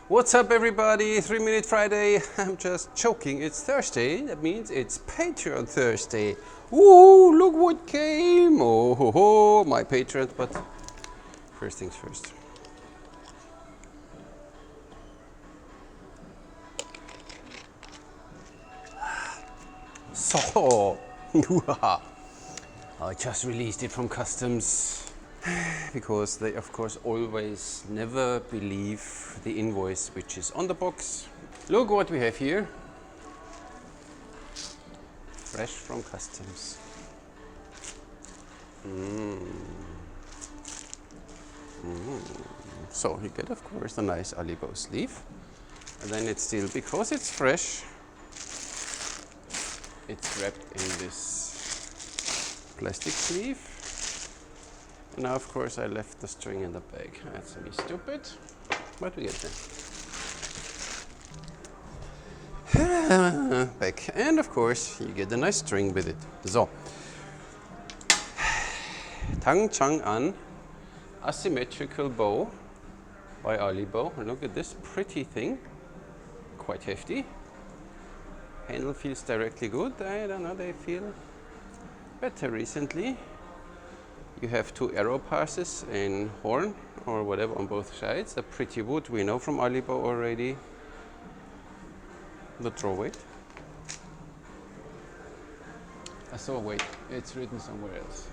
What's up everybody? 3 Minute Friday. I'm just joking. It's Thursday. That means it's Patreon Thursday. Ooh, look what came. Oh ho ho, my Patreon. But first things first. So, I just released it from customs. Because they of course always never believe the invoice which is on the box. Look what we have here. Fresh from customs. So you get of course a nice Alibow sleeve. And then it's still, because it's fresh, it's wrapped in this plastic sleeve. Now, of course, I left the string in the bag. That's me stupid, but we get there. Back. And of course, you get a nice string with it. So. Tang, Chang, An, Asymmetrical bow by Alibow. Look at this pretty thing. Quite hefty. Handle feels directly good. I don't know, they feel better recently. You have 2 arrow passes in horn or whatever on both sides. A pretty wood, we know from Alibow already. The draw weight. So wait, it's written somewhere else.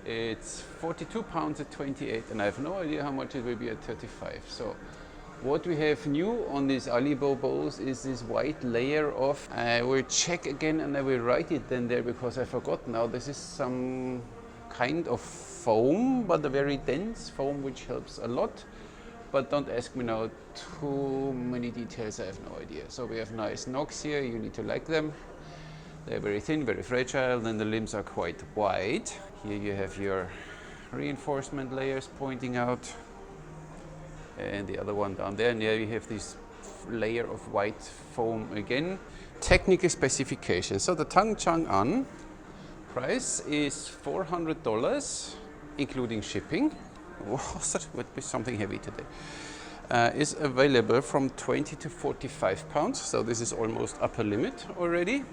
It's 42 pounds at 28, and I have no idea how much it will be at 35. So what we have new on these Alibow bows is this white layer of, I will check again and I will write it then there because I forgot now. This is some kind of foam, but a very dense foam which helps a lot. But don't ask me now too many details, I have no idea. So we have nice knocks here, you need to like them. They're very thin, very fragile, then the limbs are quite wide. Here you have your reinforcement layers pointing out. And the other one down there, and there you have this layer of white foam again. Technical specification. So the Tang Chang An price is $400, including shipping. Wow, that would be something heavy today. Is available from 20 to 45 pounds, so this is almost upper limit already.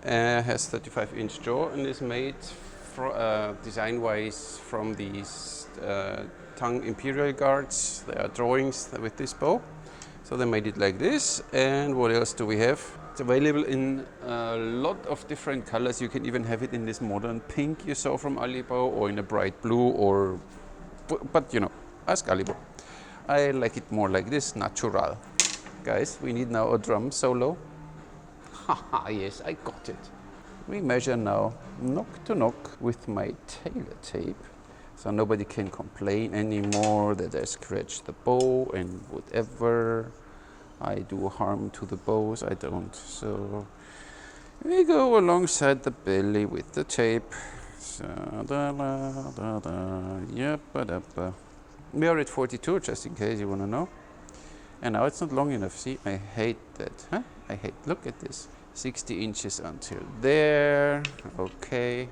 Has 35-inch jaw and is made design-wise from these Tang Imperial guards. There are drawings with this bow, so they made it like this. And what else do we have? It's available in a lot of different colors. You can even have it in this modern pink you saw from Alibow, or in a bright blue, or, but you know, ask Alibow. I like it more like this, natural. Guys, we need now a drum solo. Haha, yes, I got it. We measure now knock to knock with my tailor tape, so nobody can complain anymore that I scratch the bow and whatever. I do harm to the bows, I don't. So we go alongside the belly with the tape. So, yep, we are at 42, just in case you want to know. And now it's not long enough. See, I hate that. Huh? I hate. Look at this. 60 inches until there. Okay.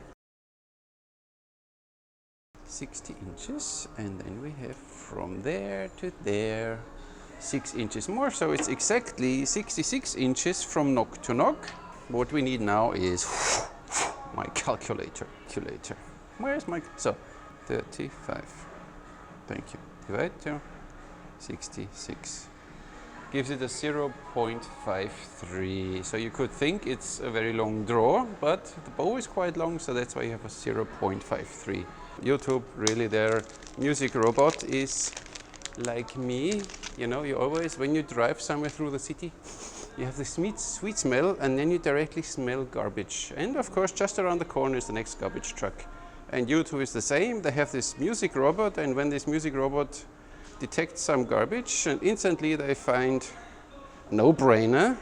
60 inches, and then we have from there to there 6 inches more, so it's exactly 66 inches from knock to knock. What we need now is my calculator. Where's my, so 35, thank you, divide to 66, gives it a 0.53. So you could think it's a very long draw, but the bow is quite long, so that's why you have a 0.53. YouTube, really, their music robot is like me. You know, you always, when you drive somewhere through the city, you have this sweet smell, and then you directly smell garbage. And of course, just around the corner is the next garbage truck. And YouTube is the same. They have this music robot, and when this music robot detects some garbage, and instantly they find no-brainer,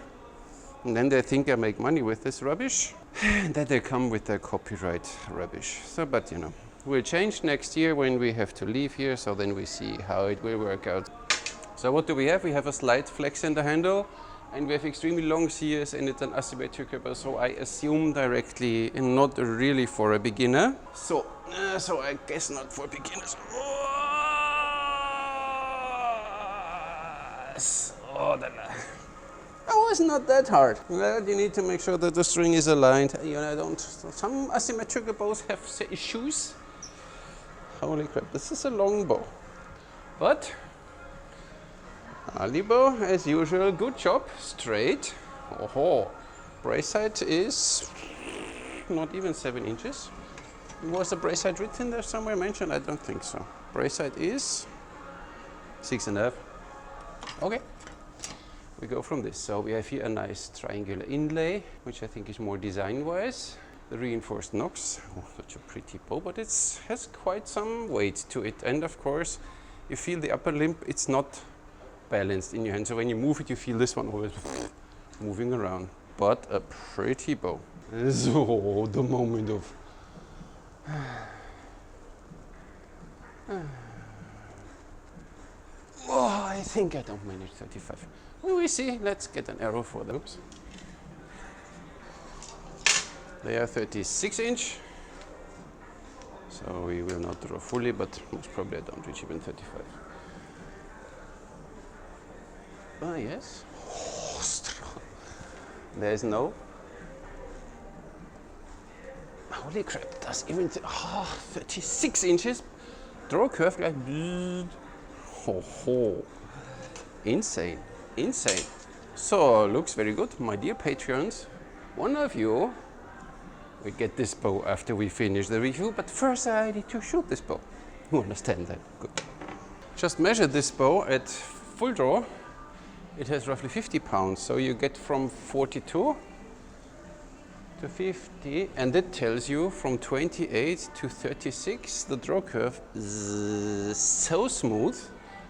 and then they think I make money with this rubbish, and then they come with their copyright rubbish. So, but you know, will change next year when we have to leave here, so then we see how it will work out. So what do we have? We have a slight flex in the handle, and we have extremely long shears, and it's an asymmetrical, so I assume directly, and not really for a beginner. So I guess not for beginners. Yes. Oh, that was not that hard. Well, you need to make sure that the string is aligned. You know, some asymmetrical bows have issues. Holy crap, this is a long bow. But Alibow, as usual, good job, straight. Oh, brace height is not even 7 inches. Was the brace height written there somewhere mentioned? I don't think so. Brace height is 6.5. Okay, we go from this. So we have here a nice triangular inlay, which I think is more design-wise. The reinforced nocks, such a pretty bow, but it has quite some weight to it. And of course, you feel the upper limb, it's not balanced in your hand. So when you move it, you feel this one always moving around. But a pretty bow. So the moment of... Oh, I think I don't manage 35. We will see. Let's get an arrow for them. Oops. They are 36 inch. So we will not draw fully, but most probably I don't reach even 35. Ah, yes. Oh, strong. There's no. Holy crap, that's even 36 inches. Draw curve like. Oh, insane, insane. So, looks very good. My dear Patreons, one of you will get this bow after we finish the review, but first I need to shoot this bow. You understand that? Good. Just measured this bow at full draw. It has roughly 50 pounds, so you get from 42 to 50, and that tells you from 28 to 36, the draw curve is so smooth.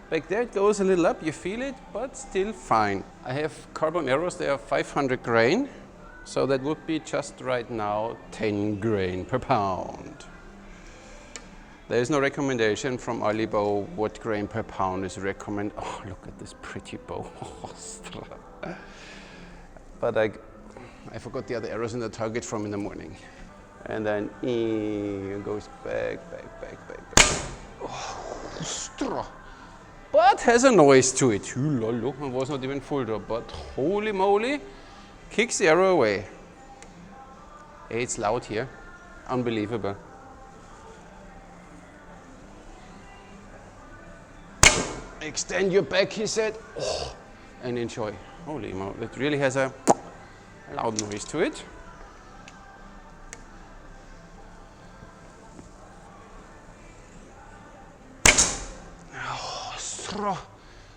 Back there it goes a little up, you feel it, but still fine. I have carbon arrows, they are 500 grain, so that would be just right now 10 grain per pound. There is no recommendation from Alibow what grain per pound is recommended. Oh, look at this pretty bow. But I forgot the other arrows in the target from in the morning. And then it goes back. Oh, but has a noise to it. It was not even full draw, but holy moly, kicks the arrow away. It's loud here, unbelievable. Extend your back, he said, and enjoy. Holy moly, it really has a loud noise to it.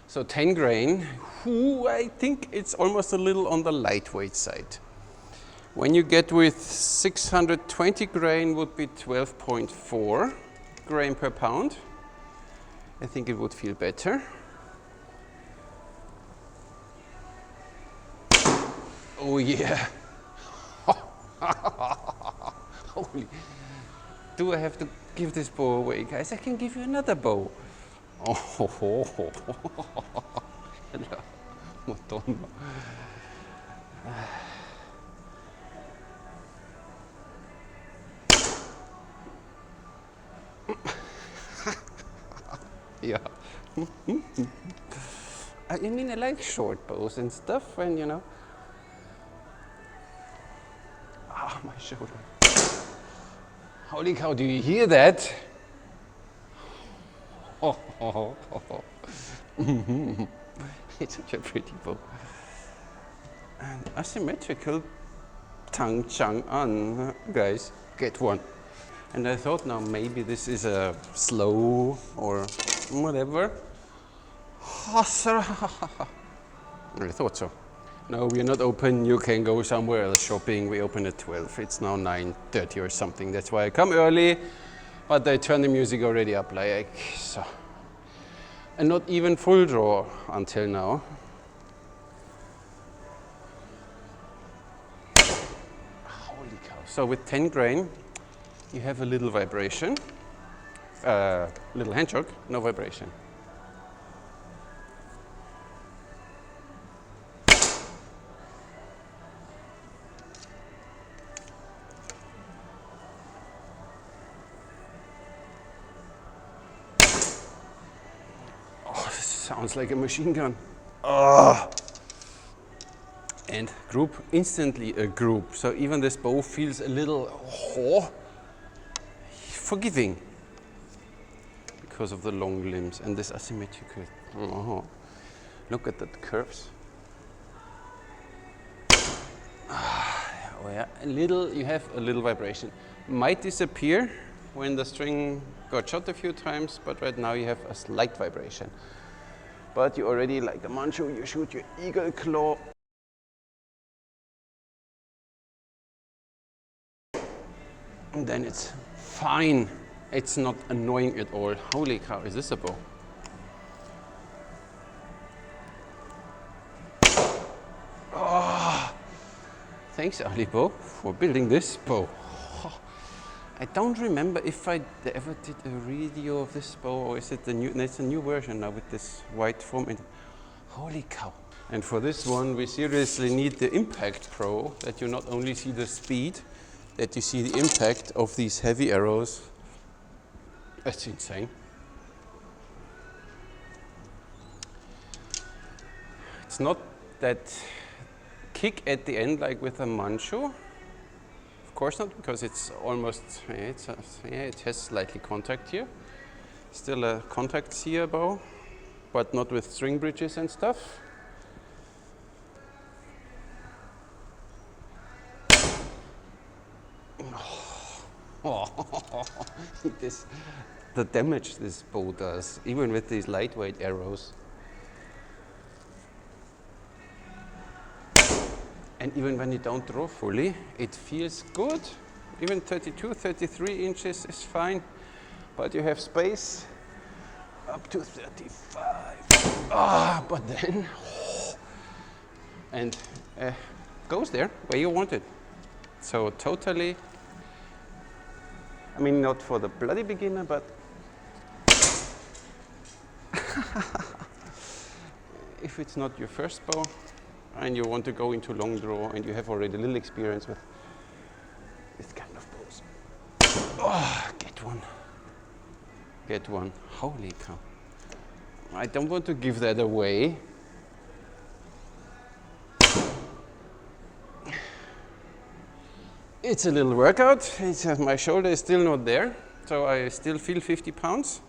So 10 grain, I think it's almost a little on the lightweight side. When you get with 620 grain would be 12.4 grain per pound. I think it would feel better. Oh yeah. Holy. Do I have to give this bow away, guys? I can give you another bow. Oh, Madonna. Yeah. I mean, I like short bows and stuff, and you know. Ah, my shoulder. Holy cow, do you hear that? It's such a pretty bow. And asymmetrical Tang Chang on, guys, get one. And I thought now maybe this is a slow or whatever. I thought so. No, we are not open. You can go somewhere else shopping. We open at 12. It's now 9:30 or something. That's why I come early. But they turn the music already up like so. And not even full draw until now. Holy cow. So with 10 grain, you have a little vibration. Little hand choke, no vibration. Sounds like a machine gun. And group, instantly a group. So even this bow feels a little forgiving because of the long limbs and this asymmetrical. Look at the curves. Oh yeah, you have a little vibration. Might disappear when the string got shot a few times, but right now you have a slight vibration. But you already, like the manchu, you shoot your eagle claw. And then it's fine. It's not annoying at all. Holy cow, is this a bow? Oh, thanks, Alibow, for building this bow. I don't remember if I ever did a video of this bow, or is it the new? It's a new version now with this white foam. Holy cow! And for this one, we seriously need the Impact Pro, that you not only see the speed, that you see the impact of these heavy arrows. That's insane. It's not that kick at the end like with a manchu. Of course not, because it's almost, it has slightly contact here. Still a contact sear bow, but not with string bridges and stuff. The damage this bow does, even with these lightweight arrows. And even when you don't draw fully, it feels good. Even 32, 33 inches is fine, but you have space up to 35. But then, and goes there where you want it. So totally, I mean, not for the bloody beginner, but if it's not your first bow, and you want to go into long draw and you have already a little experience with this kind of bows. Get one. Get one. Holy cow. I don't want to give that away. It's a little workout. My shoulder is still not there, so I still feel 50 pounds.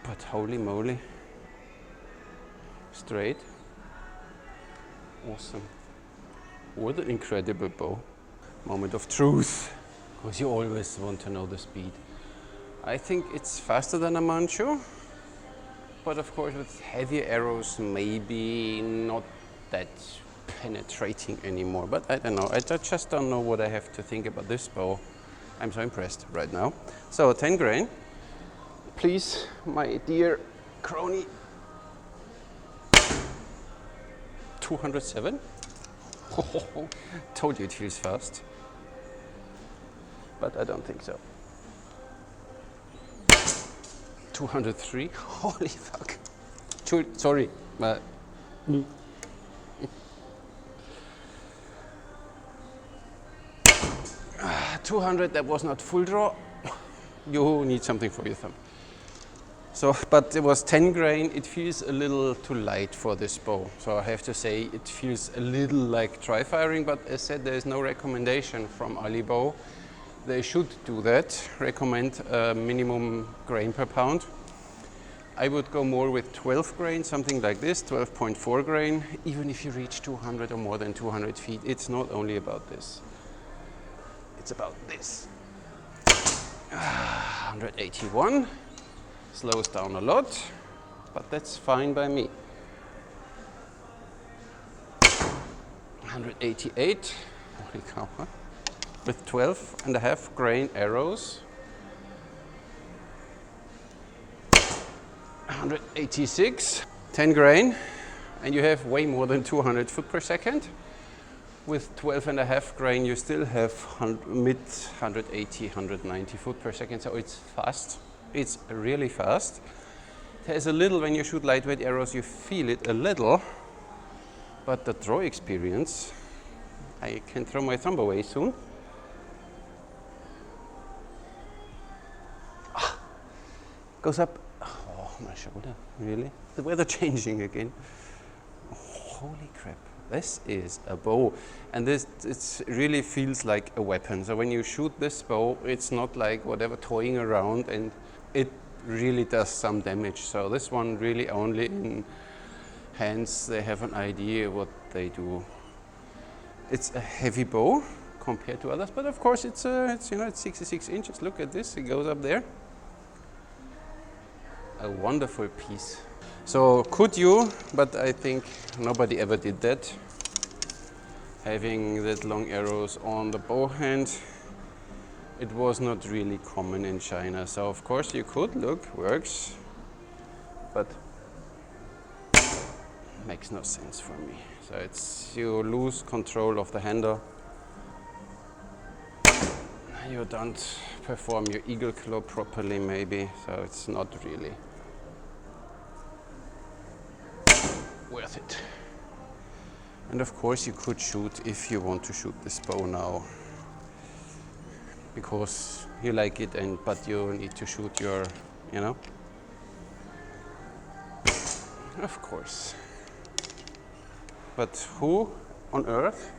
But holy moly. Straight. Awesome. What an incredible bow. Moment of truth, because you always want to know the speed. I think it's faster than a manchu, but of course with heavier arrows maybe not that penetrating anymore. But I don't know, I just don't know what I have to think about this bow. I'm so impressed right now. So 10 grain. Please, my dear crony. 207. Told you it feels fast, but I don't think so. 203. Holy fuck. Sorry. 200, that was not full draw. You need something for your thumb. So, but it was 10 grain, it feels a little too light for this bow. So I have to say it feels a little like tri-firing, but as said, there is no recommendation from Alibow. They should do that, recommend a minimum grain per pound. I would go more with 12 grain, something like this, 12.4 grain. Even if you reach 200 or more than 200 feet, it's not only about this. It's about this. 181. Slows down a lot, but that's fine by me. 188, holy cow, huh? With 12.5 grain arrows. 186, 10 grain, and you have way more than 200 foot per second. With 12.5 grain, you still have mid 180, 190 foot per second, so it's fast. It's really fast. There's a little, when you shoot lightweight arrows, you feel it a little, but the draw experience, I can throw my thumb away soon. Goes up. Oh, my shoulder, really? The weather changing again. Holy crap, this is a bow. And this, it really feels like a weapon. So when you shoot this bow, it's not like whatever toying around, and it really does some damage. So this one really only in hands they have an idea what they do. It's a heavy bow compared to others, but of course it's you know, it's 66 inches. Look at this, it goes up there. A wonderful piece. So could you, but I think nobody ever did that, having that long arrows on the bow hand. It was not really common in China. So of course you could, look, works, but makes no sense for me. So it's, you lose control of the handle. You don't perform your eagle claw properly maybe, so it's not really worth it. And of course you could shoot if you want to shoot this bow now, because you like it, and but you need to shoot your, you know, of course. But who on earth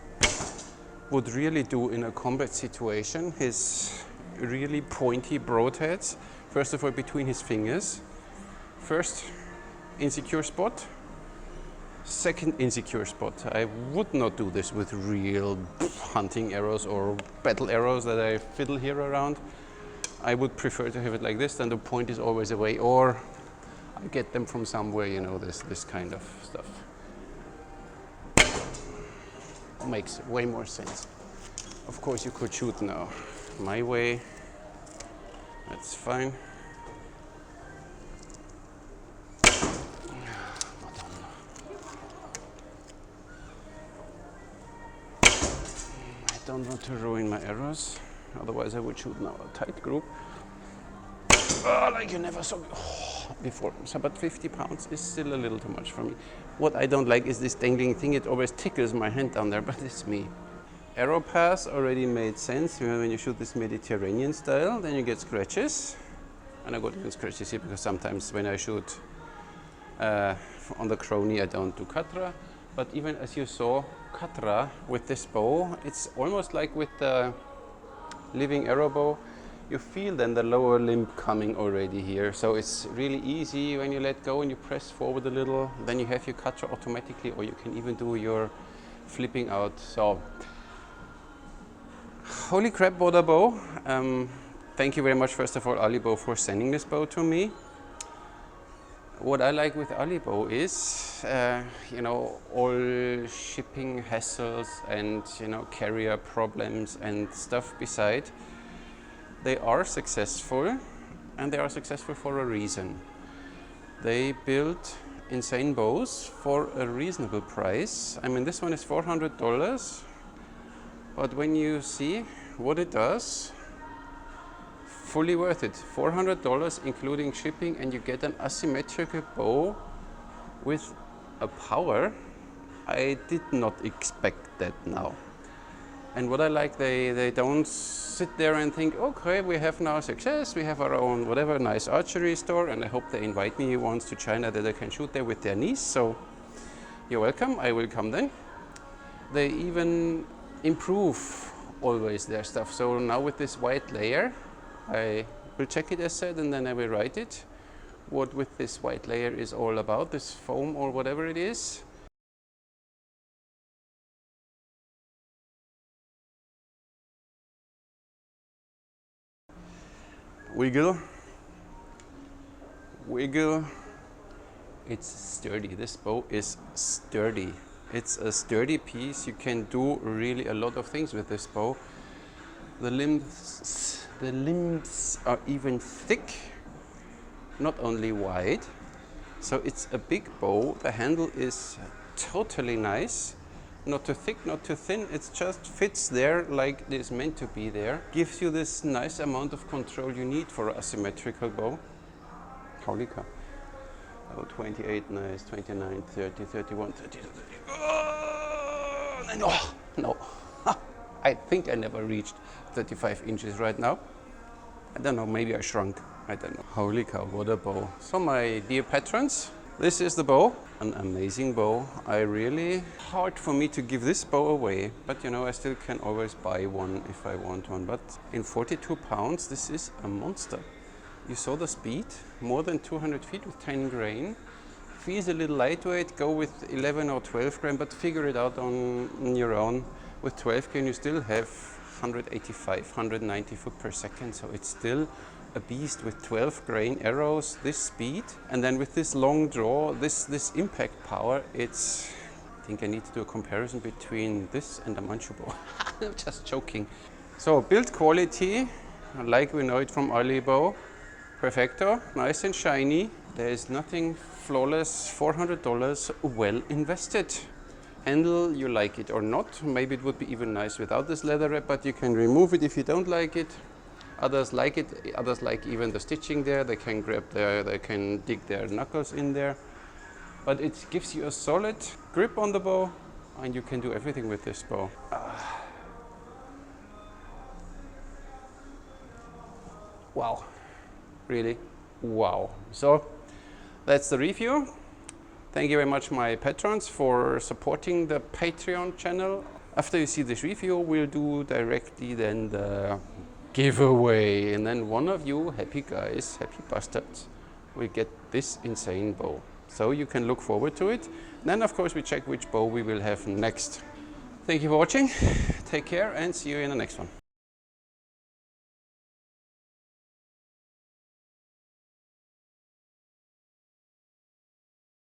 would really do in a combat situation his really pointy broadheads, first of all between his fingers, first insecure spot, second insecure spot. I would not do this with real hunting arrows or battle arrows that I fiddle here around. I would prefer to have it like this, then the point is always away, or I get them from somewhere, you know, this kind of stuff. Makes way more sense. Of course you could shoot now my way, that's fine. I don't want to ruin my arrows, otherwise I would shoot now a tight group. Like you never saw before. So, but 50 pounds is still a little too much for me. What I don't like is this dangling thing. It always tickles my hand down there, but it's me. Arrow pass already made sense. You know, when you shoot this Mediterranean style, then you get scratches. And I got even scratches here because sometimes when I shoot on the crony, I don't do katra. But even as you saw, katra with this bow, it's almost like with the living arrow bow. You feel then the lower limb coming already here. So it's really easy when you let go and you press forward a little, then you have your katra automatically, or you can even do your flipping out. So, holy crap, what a bow. Thank you very much, first of all, Alibow, for sending this bow to me. What I like with Alibow is, you know, all shipping hassles and, you know, carrier problems and stuff beside. They are successful, and they are successful for a reason. They build insane bows for a reasonable price. I mean, this one is $400, but when you see what it does, fully worth it. $400 including shipping, and you get an asymmetrical bow with a power. I did not expect that now. And what I like, they don't sit there and think, okay, we have now success, we have our own whatever nice archery store, and I hope they invite me once to China that I can shoot there with their niece. So you're welcome, I will come then. They even improve always their stuff. So now with this white layer, I will check it as said, and then I will write it, what with this white layer is all about, this foam or whatever it is. Wiggle, wiggle. It's sturdy. This bow is sturdy. It's a sturdy piece. You can do really a lot of things with this bow. The limbs are even thick, not only wide. So it's a big bow. The handle is totally nice. Not too thick, not too thin. It just fits there like it is meant to be there. Gives you this nice amount of control you need for an asymmetrical bow. Holy cow. Oh, 28, nice, 29, 30, 31, 30, 30. Oh, no. I think I never reached 35 inches right now. I don't know, maybe I shrunk. I don't know. Holy cow, what a bow. So my dear patrons, This is the bow, an amazing bow. Hard for me to give this bow away, but you know, I still can always buy one if I want one. But in 42 pounds, this is a monster. You saw the speed, more than 200 feet with 10 grain. Feels a little lightweight, go with 11 or 12 grain, but figure it out on your own. With 12 grain, you still have 185, 190 foot per second, so it's still a beast with 12 grain arrows, this speed, and then with this long draw, this impact power, I think I need to do a comparison between this and a Manchu bow. I'm just joking. So build quality, like we know it from Alibow, perfecto, nice and shiny. There is nothing flawless, $400, well invested. Handle, you like it or not. Maybe it would be even nice without this leather wrap, but you can remove it if you don't like it. Others like it, others like even the stitching there. They can they can dig their knuckles in there. But it gives you a solid grip on the bow, and you can do everything with this bow. Wow, really, wow. So that's the review. Thank you very much, my patrons, for supporting the Patreon channel. After you see this review, we'll do directly then the giveaway, and then one of you happy guys, happy bastards, will get this insane bow. So you can look forward to it. Then of course we check which bow we will have next. Thank you for watching, take care, and see you in the next one.